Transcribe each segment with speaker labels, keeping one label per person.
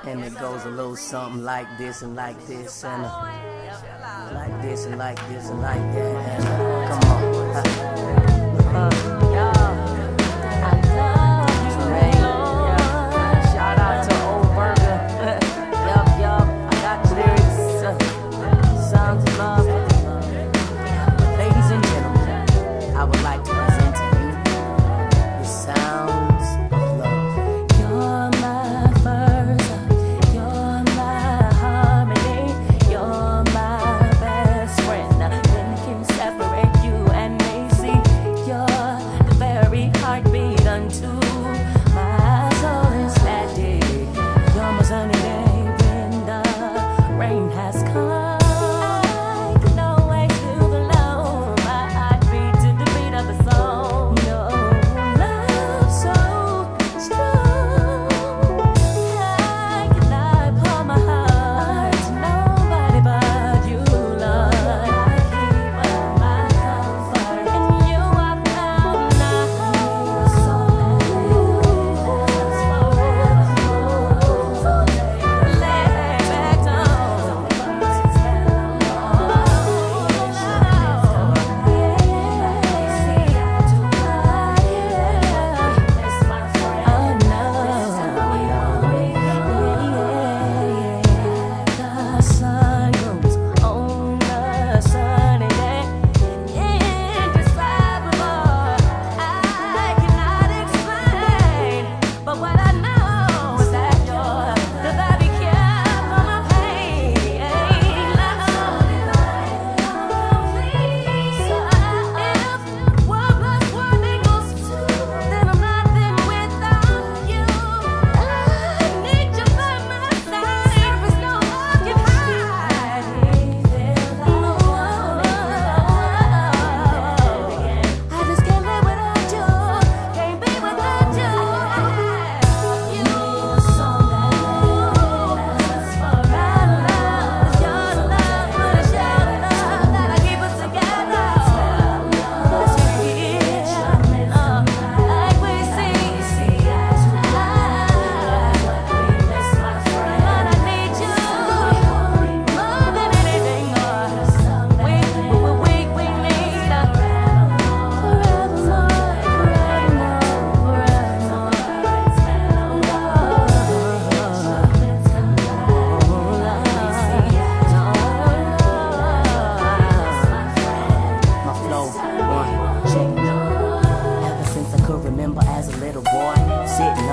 Speaker 1: And it goes a little something like this and like this and like this and like this and like that. And come on. Tramaine, shout out to Old Burger. Yup, I got lyrics. Sounds of love. Ladies and gentlemen, I would like to present to you the sounds of love.
Speaker 2: You're my first love, you're my harmony, you're my best friend. Nothing can separate you and me. See, you're the very heartbeat unto my soul is steady. You're my sunny day when the rain has come.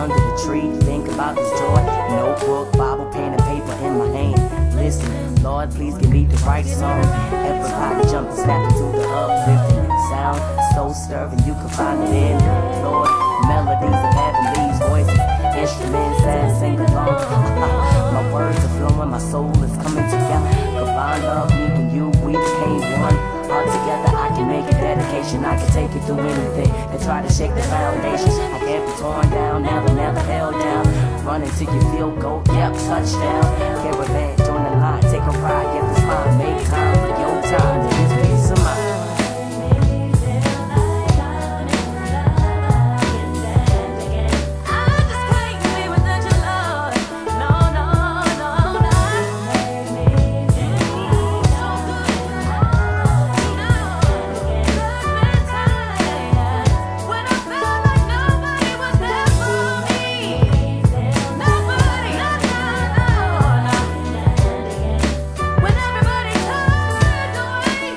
Speaker 1: Under the tree, think about this joy. Notebook, Bible, pen, and paper in my hand. Listen, Lord, please give me the right song. Everybody jump and snap into the uplifting sound. So stirring, you can find it in Lord. Melodies of heavenly's voices, instruments that sing along. My words are flowing, my soul is coming together. Combined love, me and you, we became one. All together, I can make a dedication. I can take it through anything and try to shake the foundation. I can't be torn down, never held down. Run until you feel go, yep, touchdown. Caravan, join the line, take a ride, get the spine. Make time for your time, this peace of mind.
Speaker 2: When everybody turned away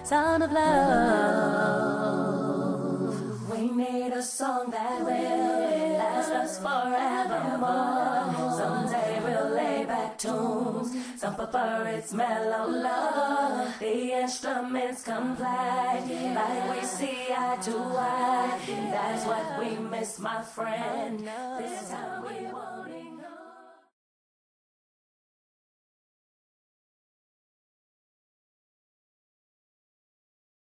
Speaker 2: sound of love. We need a song that will last us forevermore. Someday we'll lay back tunes, some prefer its mellow love. The instruments come play like we see eye to eye. That's what we miss, my friend. This time